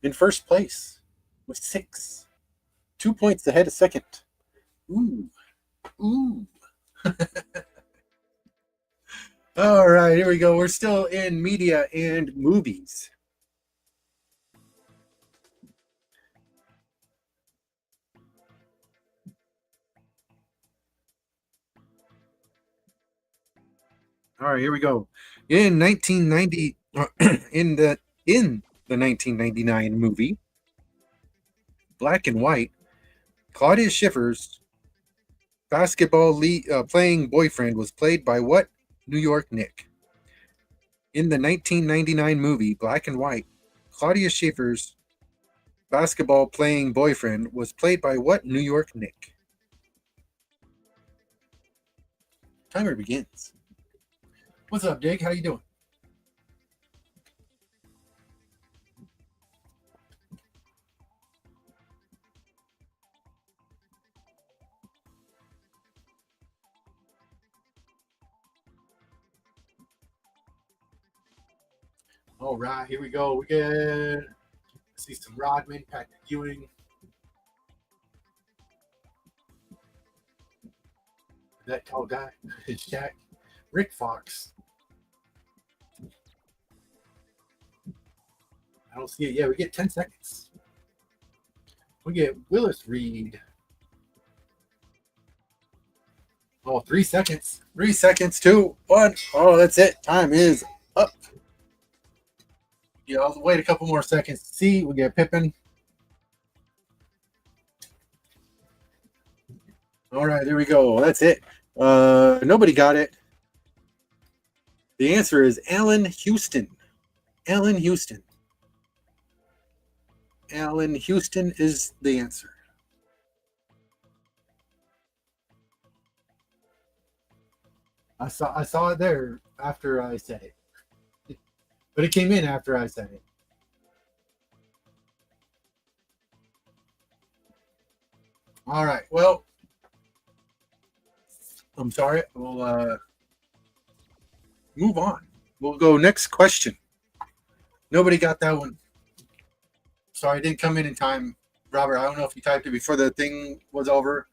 Speaker 1: in first place with 6. 2 points ahead of second. Ooh. Ooh. All right, here we go. We're still in media and movies. All right, here we go. In 1990, in the 1999 movie Black and White, Claudia Schiffer's playing boyfriend was played by what New York Nick? In the 1999 movie Black and White, Claudia Schiffer's basketball playing boyfriend was played by what New York Nick? Timer begins. What's up, Dig? How you doing? All right, here we go. We get see some Rodman, Patrick Ewing. That tall guy, it's Shaq. Rick Fox. I don't see it yet. We get 10 seconds. We get Willis Reed. Oh, 3 seconds. 3 seconds, 2, 1. Oh, that's it. Time is up. Yeah, I'll wait a couple more seconds to see. We get Pippen. All right, there we go. That's it. Nobody got it. The answer is Allen Houston. Allen Houston. Allen Houston is the answer. I saw it there after I said it. But it came in after I said it. All right. Well, I'm sorry. We'll move on. We'll go next question. Nobody got that one. Sorry, it didn't come in time. Robert, I don't know if you typed it before the thing was over,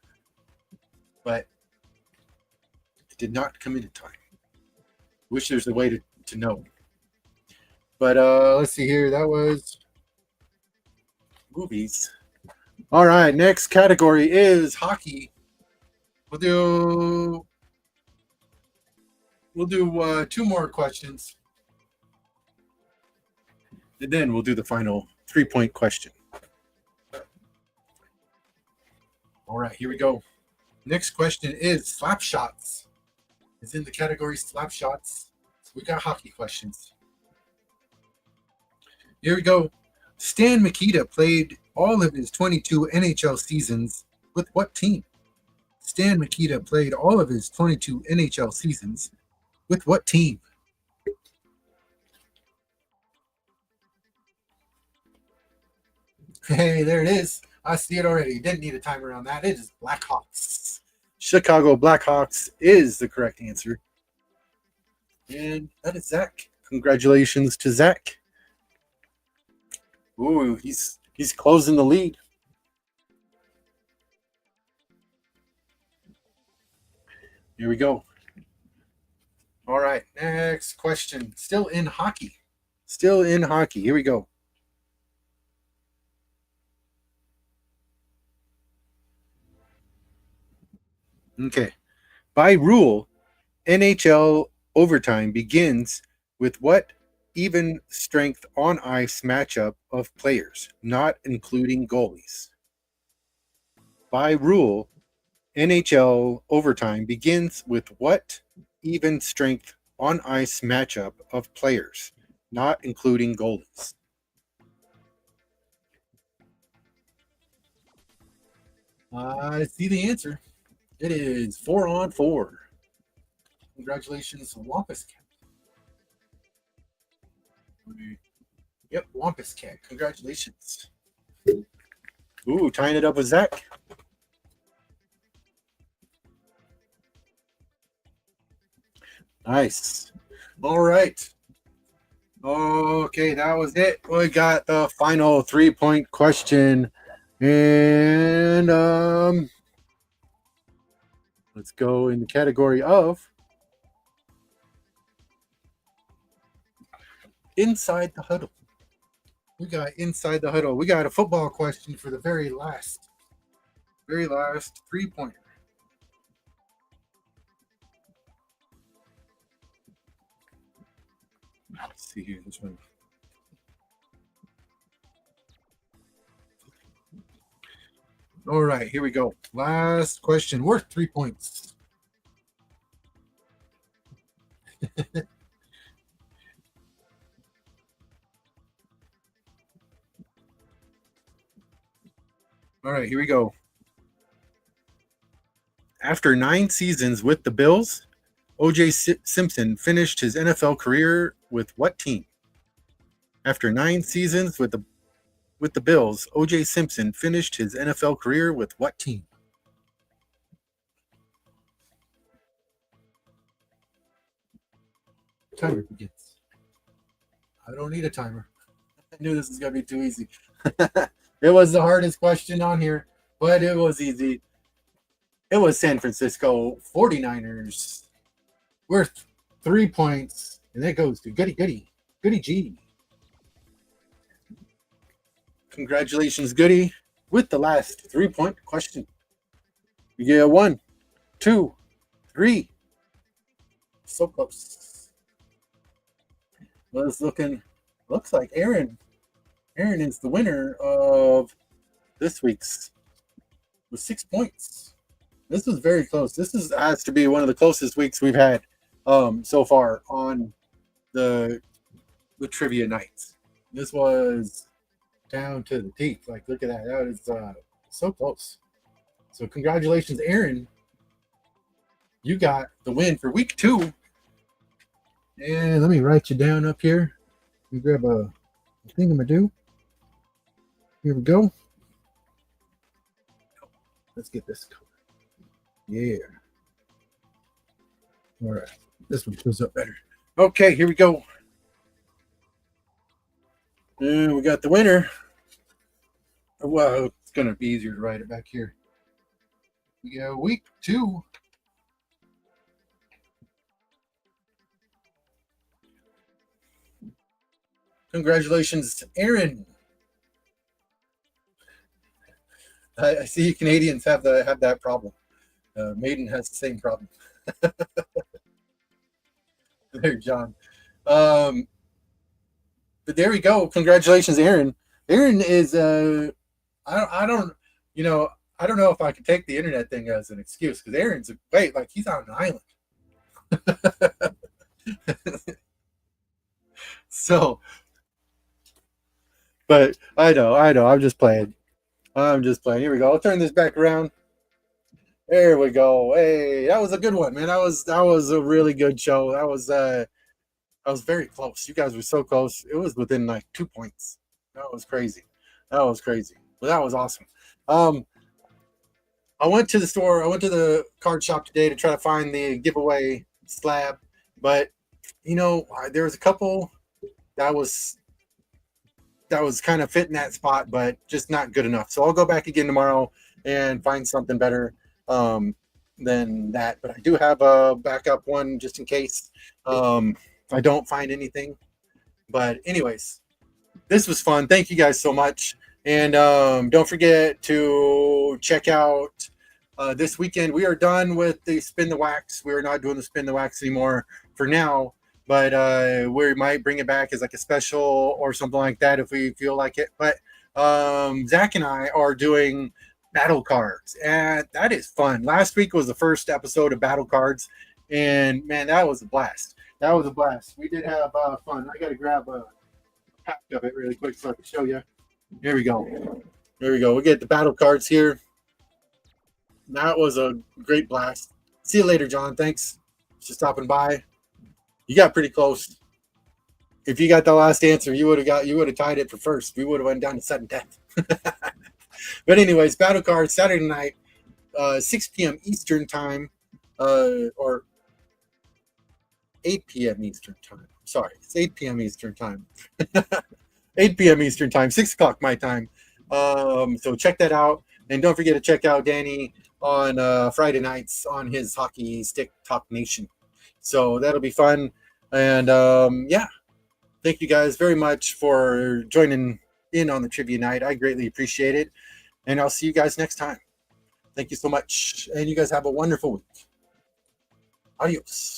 Speaker 1: but it did not come in time. Wish there's a way to know. But let's see here. That was movies. All right, next category is hockey. We'll do 2 more questions, and then we'll do the final 3-point question. All right, here we go. Next question is slap shots. It's in the category slap shots. So we got hockey questions. Here we go. Stan Mikita played all of his 22 NHL seasons with what team? Stan Mikita played all of his 22 NHL seasons with what team? Hey, there it is. I see it already. Didn't need a timer on that. It is Blackhawks. Chicago Blackhawks is the correct answer. And that is Zach. Congratulations to Zach. Ooh, he's closing the lead. Here we go. All right, next question. Still in hockey. Still in hockey. Here we go. Okay. By rule, NHL overtime begins with what even strength on ice matchup of players, not including goalies? By rule, NHL overtime begins with what even strength on ice matchup of players, not including goalies? I see the answer. It is 4-on-4. Congratulations, Wampus Cat. Yep, Wampus Cat. Congratulations. Ooh, tying it up with Zach. Nice. All right. Okay, that was it. We got the final 3-point question. And Let's go in the category of Inside the Huddle. We got Inside the Huddle. We got a football question for the very last 3-pointer. Let's see here, this one. All right, here we go. Last question, worth 3 points. All right, here we go. After 9 seasons with the Bills, O.J. Simpson finished his NFL career with what team? After 9 seasons with the Bills, O.J. Simpson finished his NFL career with what team? Timer begins. I don't need a timer. I knew this was going to be too easy. It was the hardest question on here, but it was easy. It was San Francisco 49ers. Worth 3 points. And that goes to Goody G. Congratulations, Goody, with the last 3-point question. You get 1, 2, 3. So close. Well, it's looks like Aaron is the winner of this week's with 6 points. This was very close. This has to be one of the closest weeks we've had so far on the trivia nights. This was down to the teeth. Like, look at that. That is so close. So congratulations, Aaron. You got the win for week 2. And let me write you down up here. You grab a thingamadoo. Here we go. Let's get this covered. Yeah. All right. This one shows up better. Okay, here we go. And we got the winner. Well, it's going to be easier to write it back here. We got week 2. Congratulations, Aaron. I see Canadians have that problem. Maiden has the same problem. There, John. But there we go. Congratulations, Aaron. Aaron is I don't know if I can take the internet thing as an excuse, because Aaron's like he's on an island. So, but I know. I'm just playing. Here we go. I'll turn this back around. There we go. Hey, that was a good one, man. That was a really good show. That was very close. You guys were so close. It was within like 2 points. That was crazy. But that was awesome. I went to the store. I went to the card shop today to try to find the giveaway slab, but there was a couple that was kind of fitting that spot, but just not good enough. So I'll go back again tomorrow and find something better than that. But I do have a backup one just in case if I don't find anything. But anyways, this was fun. Thank you guys so much. And don't forget to check out this weekend. We are done with the Spin the Wax. We are not doing the Spin the Wax anymore for now. But we might bring it back as like a special or something like that if we feel like it. But Zach and I are doing battle cards, and that is fun. Last week was the first episode of battle cards, and man, that was a blast. We did have fun. I got to grab a pack of it really quick so I can show you. Here we go. We get the battle cards here. That was a great blast. See you later, John. Thanks for stopping by. You got pretty close. If you got the last answer, you would have tied it for first. We would have went down to sudden death. But anyways, battle cards Saturday night, 6 p.m. Eastern time, or 8 p.m. Eastern time. Sorry, it's 8 p.m. Eastern time. 8 p.m. Eastern time, 6 o'clock my time. So check that out, and don't forget to check out Danny on Friday nights on his Hockey Stick Talk Nation. So that'll be fun. And yeah, thank you guys very much for joining in on the trivia night. I greatly appreciate it. And I'll see you guys next time. Thank you so much. And you guys have a wonderful week. Adios.